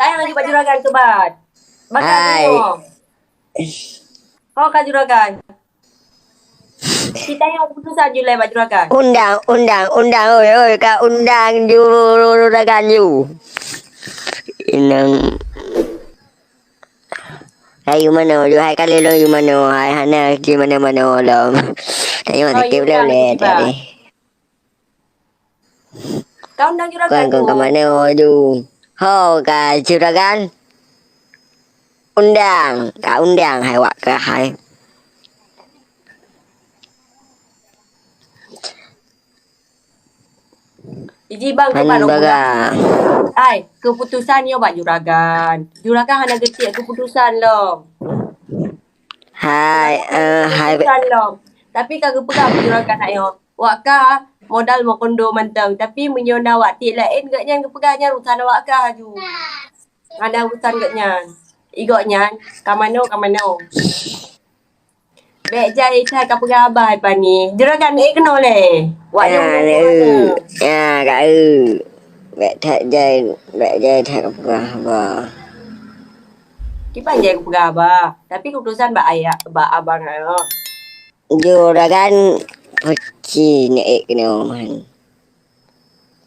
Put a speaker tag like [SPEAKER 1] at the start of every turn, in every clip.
[SPEAKER 1] Saya lagi baju juragan kebat. Bakal
[SPEAKER 2] Hai.
[SPEAKER 1] tengok. Kau kan juragan. Kita yang keputusan je lah baju juragan.
[SPEAKER 2] Undang oi kak undang juragan you. Inang Hai mana lu hai kali lu mana hai hana di mana lo. Tanya mana ke boleh boleh tadi.
[SPEAKER 1] Kau undang juragan
[SPEAKER 2] Kau
[SPEAKER 1] tu.
[SPEAKER 2] ke mana tu? Ho ka juragan. Undang hai wak ke hai.
[SPEAKER 1] Iji bang kebat lo Ai, keputusan yo bak juragan. Juragan hana getik keputusan lo.
[SPEAKER 2] Hai hai
[SPEAKER 1] Keputusan lo. Tapi kagak pegang juragan nak yo. Wak ka modal mo kondo mantang tapi menyona wak tik lain gak nyan kepegangnya urusan wak ka ju. Ada urusan gak nyan. Igok nyan kamano. Bek jai thai ka pegang abah pa ni. Juragan kena le. Wak yo mana?
[SPEAKER 2] Ya kak Bek jai tak apa apa.
[SPEAKER 1] Kita je aku pegang abah. Tapi keputusan bak ayah, bak abang ayo.
[SPEAKER 2] Juragan Poci naik kena man.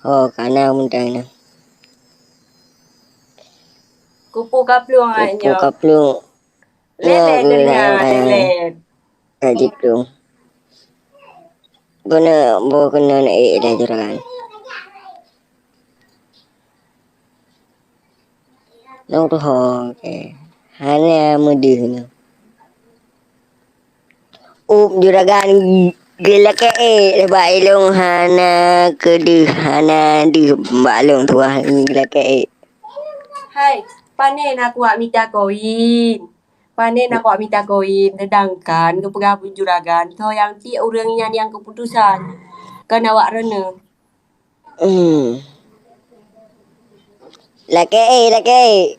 [SPEAKER 2] Oh kana muntah na.
[SPEAKER 1] Kupu kaplung ayo.
[SPEAKER 2] Kaplung.
[SPEAKER 1] Lele kena lele.
[SPEAKER 2] Tadi plung. Kena naik dah juragan. Nong tu ho ke. Hanya mudih ni. Juragan gila ke lebat ilung hana kedih hana di balung tu gila ke.
[SPEAKER 1] Hai, panen aku wak minta koin. Panen aku wak minta koin. Sedangkan ke pegang juragan. So yang ti orangnya yang keputusan. Kan awak rena.
[SPEAKER 2] Laki.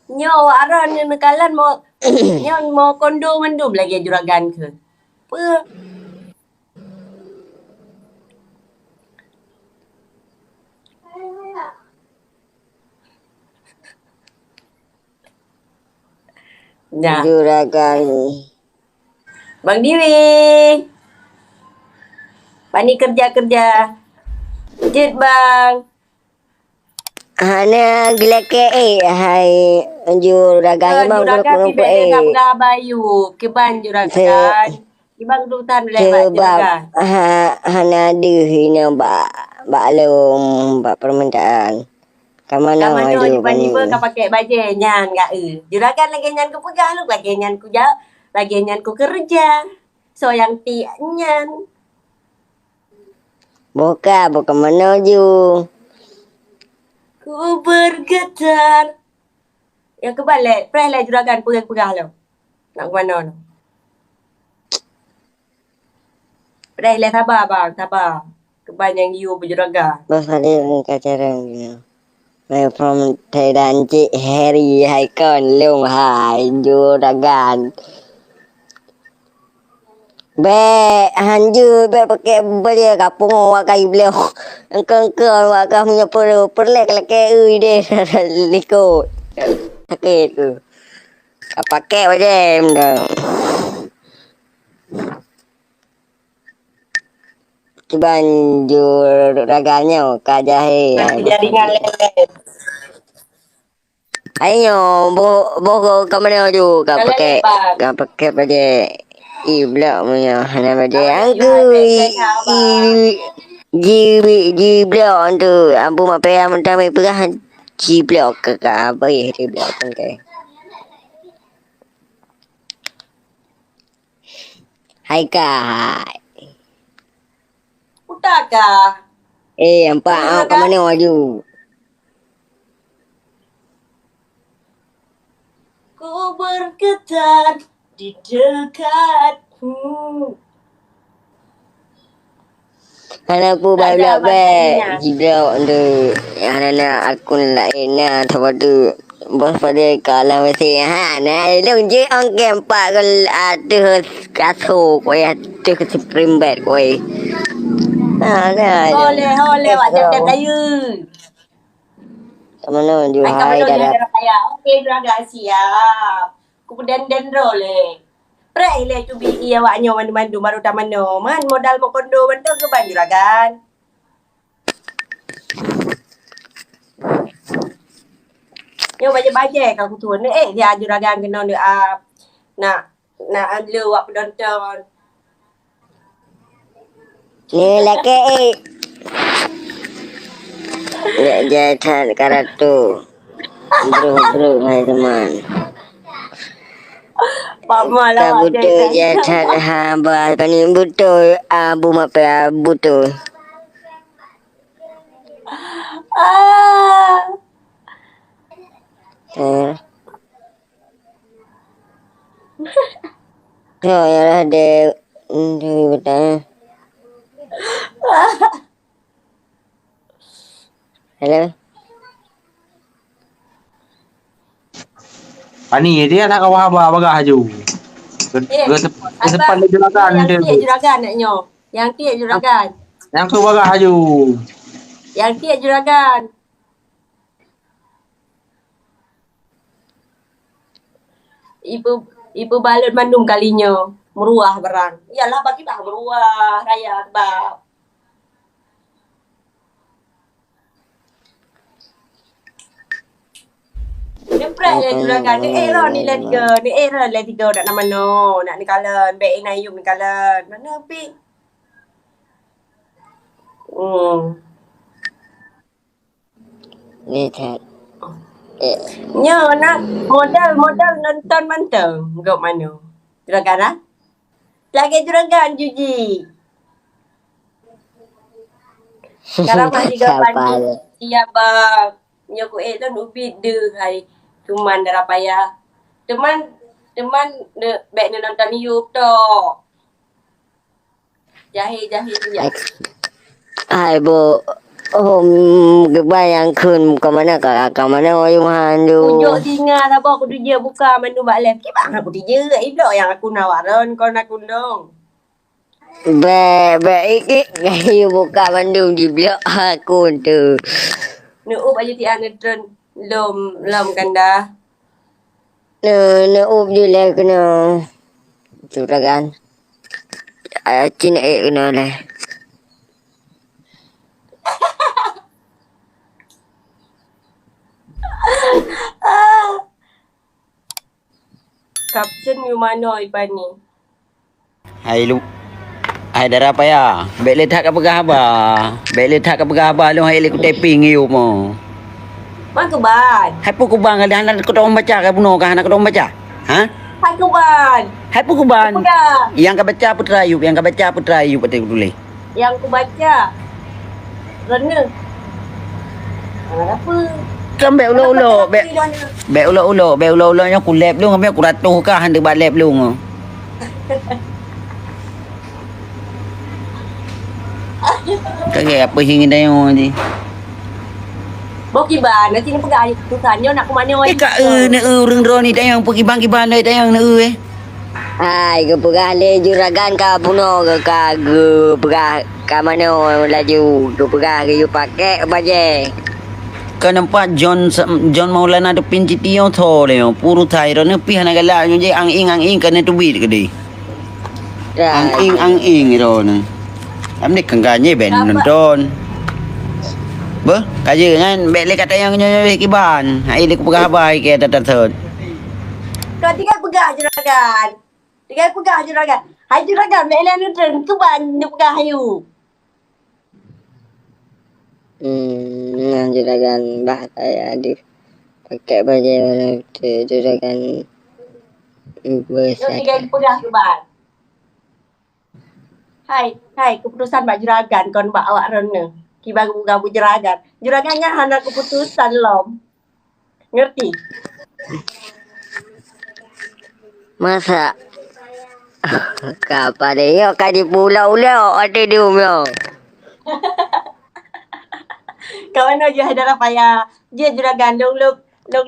[SPEAKER 1] Nyo awak rena nekalan mau nyo mau kondo mendum lagi juragan ke. Apa? Nah.
[SPEAKER 2] Juragan.
[SPEAKER 1] Bang Dewi. Pani kerja. Jet bang.
[SPEAKER 2] Hana gila ke hai juragan bang
[SPEAKER 1] Juragan pibe dengan pegang bayu. Keban juragan. Ibang dutan lewat juragan.
[SPEAKER 2] Hana hina ba alum ba permintaan. Kamana
[SPEAKER 1] Kamano tiba-tiba kau pakai baju nyan enggak juragan lagi nyan ku pegang lu lagi nyan ku lagi nyan ku kerja. So yang ti nyan.
[SPEAKER 2] Buka menuju.
[SPEAKER 1] Ku bergetar. Yang kebalik, press lah juragan pegang lu. Nak ke mana lu? Press lah sabar bang, sabar. Kebanyakan you berjuragan.
[SPEAKER 2] Bos tadi kacarang dia. From Thailand chị Harry hay còn Lương Hải juragan. Be hanju be pakai beli kapung wakai beliau. Engkau wakam punya perlek laki deh liko. Sakit tu. Pakai macam dah. Cuba juragannya kajahe.
[SPEAKER 1] Jaringan lele.
[SPEAKER 2] Ayo, bo kamera ju pakai pada ibla punya hana pada angku jibla tu ampu mape amta me pegah jibla ke apa ya jibla kan ke hai kai
[SPEAKER 1] Udah kah?
[SPEAKER 2] Empat ke mana maju?
[SPEAKER 1] Ku bergetar di dekatmu.
[SPEAKER 2] Aku balak baik jibra untuk anak aku lain sebab tu bos pada kalah mesti nah long je ang gempa kal ada kaso ko ya tu ke supreme bed ko
[SPEAKER 1] Hole wak jam kayu.
[SPEAKER 2] Kat mana ju
[SPEAKER 1] Hai kat
[SPEAKER 2] hai
[SPEAKER 1] mana
[SPEAKER 2] dah
[SPEAKER 1] dia
[SPEAKER 2] dah.
[SPEAKER 1] ada payah. Okey, juragan siap. Ku dan roleh. Prai le tu bi awaknya mandu-mandu baru tak mana. Man modal mau kondo betul ke ban juragan? Yo baje-baje kau tu ni dia juragan kena ni nak ada awak penonton.
[SPEAKER 2] Ni laki Nak jahat karatu. Bro, hai teman.
[SPEAKER 1] Pak malah
[SPEAKER 2] Ka
[SPEAKER 1] awak
[SPEAKER 2] butuh jahat ha ba pani butuh bu mape butuh.
[SPEAKER 1] Ah.
[SPEAKER 2] Eh. Yo ya lah de betul. Hello.
[SPEAKER 3] Pani dia nak kau haba bagah ju. Ke depan dia juragan
[SPEAKER 1] yang
[SPEAKER 3] dia.
[SPEAKER 1] tiap juragan naknya. Yang tiap juragan.
[SPEAKER 3] Yang tu bagah ju.
[SPEAKER 1] Yang tiap juragan. Ibu balut mandum kalinya. Meruah barang. Yalah bagi bah meruah. Raya sebab. Dempret lah juragan. Ni lah ni lah tiga. Ni lah tiga nak nama no. Nak ni kalen. Baik ing ayum ni kalen. Mana pi?
[SPEAKER 2] Ni chat.
[SPEAKER 1] Nya nak modal nonton manteng. Gak mana? Juragan ah? Lagi juragan Juji. Sekarang masih gapan ni. Iya bang. Nya ku tu nubi de hai. Cuman darah payah. Teman baik ni nonton YouTube tu. Jahil tu ya.
[SPEAKER 2] Hai bu. Kebayang kun ke mana oyung handu.
[SPEAKER 1] Pujuk singa sabar aku dia buka menu bak left. Ki bang aku dia elok yang aku nawaran kau nak kundung.
[SPEAKER 2] Iki you buka bandung di blok aku tu.
[SPEAKER 1] Nuup aja ti anetron lom kanda.
[SPEAKER 2] No je lah kena. Juragan. Cina kena lah.
[SPEAKER 1] Caption you mana ipan ni?
[SPEAKER 4] Hai darah payah. Baik letak ke pegah haba. Baik letak ke pegah haba lu hai le ku taping you mo.
[SPEAKER 1] Mak keban.
[SPEAKER 4] Hai pu kubang ada anak kau orang baca ke bunuh ke anak kau orang baca? Ha?
[SPEAKER 1] Hai keban.
[SPEAKER 4] Hai pu kuban.
[SPEAKER 1] Pegah.
[SPEAKER 4] Yang kau baca Putra Ayub, yang kau baca Putra Ayub betul tulis.
[SPEAKER 1] Yang ku baca. Rena. Apa?
[SPEAKER 4] Kan baik ulo-ulo, baik ulo-ulo nya ku lab lu ngambil ku ratuh kah hande bat lab lu ngo. Kagak apa hingin dah yo ni.
[SPEAKER 1] Boki ban, nanti ni pegang tusannya nak ke mana
[SPEAKER 4] Kak ne urang ro ni dah yang pergi bang dah yang ne
[SPEAKER 2] Hai ke pegale juragan ka puno ka pegah ka mana laju ke pegah ke you pakai baje.
[SPEAKER 4] Kau nampak John Maulana ada pinci tiang tho le puru thai ro ne pi hana gala nyo je ang ing kan tu bit ke di. Ang ing ro ne. Amne kanganye ben nonton. Ba, kaje kan bek le kata yang nyo kiban. Hai le ku pegah bai ke tat thot.
[SPEAKER 1] Kau tinggal pegang juragan. Tinggal pegang juragan. Hai juragan, melan tu ke ban ni pegang hayu.
[SPEAKER 2] Juragan bah saya di pakai baju juragan
[SPEAKER 1] Kau tinggal pegang ke ban. Hai, keputusan Mbak Juragan kon Mbak awak rene. Ki baru gabu juragan. Juragannya hana keputusan lom. Ngerti?
[SPEAKER 2] Masa kapa deh yo kadi pulau ada di umyo.
[SPEAKER 1] Kawan aja adalah payah. Dia juragan long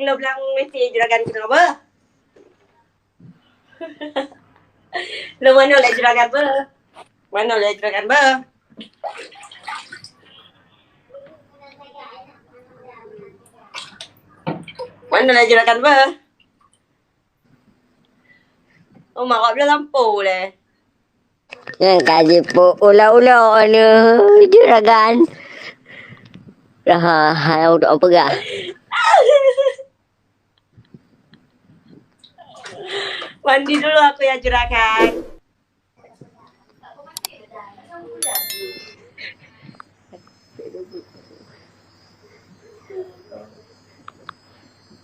[SPEAKER 1] lang mesti juragan kenapa? Lo mana lagi juragan ber? Mana lagi juragan ber? Mana lah juragan ber? Oh, mak kau belah lampu le.
[SPEAKER 2] Yang kaji po ulau-ulau ni juragan. Dah halau dok pegah.
[SPEAKER 1] Mandi dulu aku ya juragan.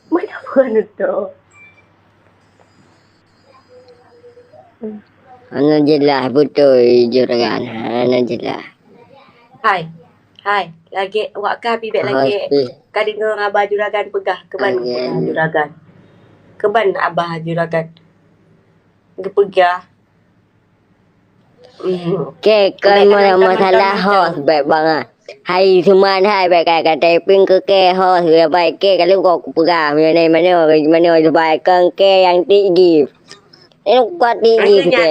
[SPEAKER 1] Mana pun itu?
[SPEAKER 2] Ana jelas betul juragan. Ana jelas.
[SPEAKER 1] Hai. Hai. Lagi awak kah pibek lagi. Kau dengar abah juragan pegah. Keban abah juragan. Keban abah juragan. Dia pegah.
[SPEAKER 2] Okey, kan masalah hos baik banget. Hai cuman hai baik kata ping ke hos dia baik ke kalau kau pegah mana baik kan ke yang tinggi. Ini kuat tinggi ke.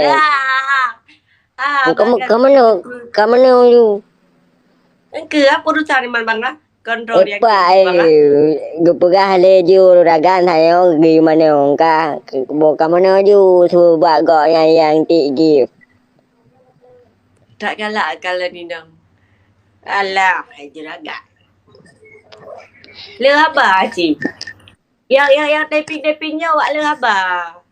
[SPEAKER 2] Kamu you.
[SPEAKER 1] Ke apa urusan ni mana? Kontrol dia.
[SPEAKER 2] Gepegah le ju ragan hayo gimana ka. Kamu ju cuba gak yang tinggi.
[SPEAKER 1] Tak galak kalau ni dong. Alah, juragan. Le abah cik. Yang typing-typingnya awak le abah.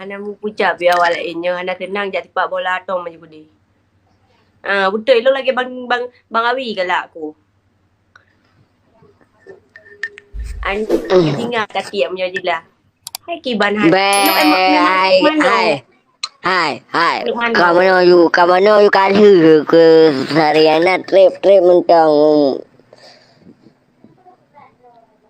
[SPEAKER 1] Hana mu pucat biar awak lainnya. Hana tenang jak tipak bola atom macam budi. Betul elok lagi bang Awi galak aku. Ingat kati yang punya je lah. Hai kiban hai. Hai.
[SPEAKER 2] Kamu you kali ke sariana trip mentang.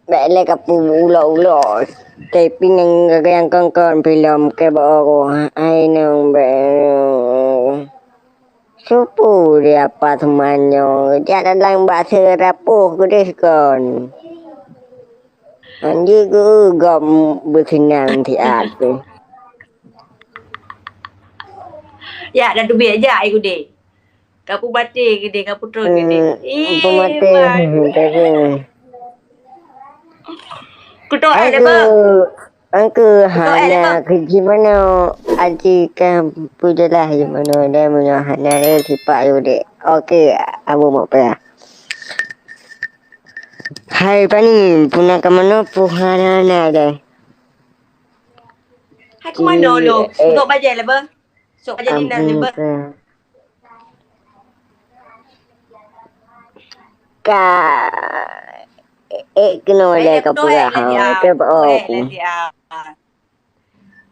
[SPEAKER 2] Bele kapu ulo. Taping yang kongkon film ke bawa ai nang be. Supu dia apa temannya. Jangan lang bahasa rapuh gede kon. Anji ku gom bersenang tiap tu.
[SPEAKER 1] Ya, dah tu biar je aku deh. Kapu batik ke deh, kapu terus ke deh. Kutuk ada apa?
[SPEAKER 2] Angku hana gimana aji kan pujalah gimana dia punya hana dia tipak you dek. Okey, abu mau apa? Hai pani punya kemana puhana deh.
[SPEAKER 1] Hai ke mana lo? Untuk bajai lah apa? Sok bajai dinas je apa?
[SPEAKER 2] Kena le ka pura ha ke ba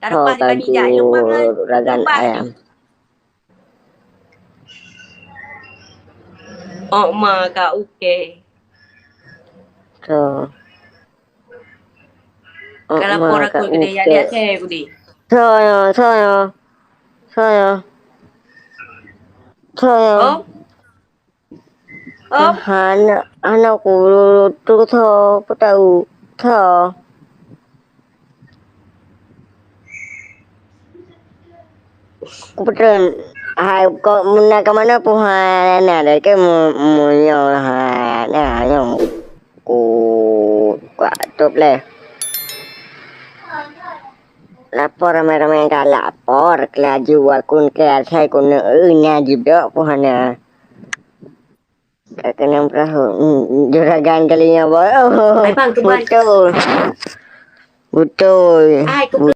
[SPEAKER 1] tak lepas di bani je
[SPEAKER 2] ragan ayam.
[SPEAKER 1] Oh ma ka okey.
[SPEAKER 2] So.
[SPEAKER 1] Kalau pora aku gede ya dia saya budi.
[SPEAKER 2] Saya. Anakku tu tahu tahu. Kebetulan hai kau muna ke mana pun ada ke munyo nah yang ku top le. Lapor ramai-ramai ka lapor kelaju akun ke sai kun nya juga puhana. Kena perahu juragan kalinya boy.
[SPEAKER 1] Betul.
[SPEAKER 2] Betul.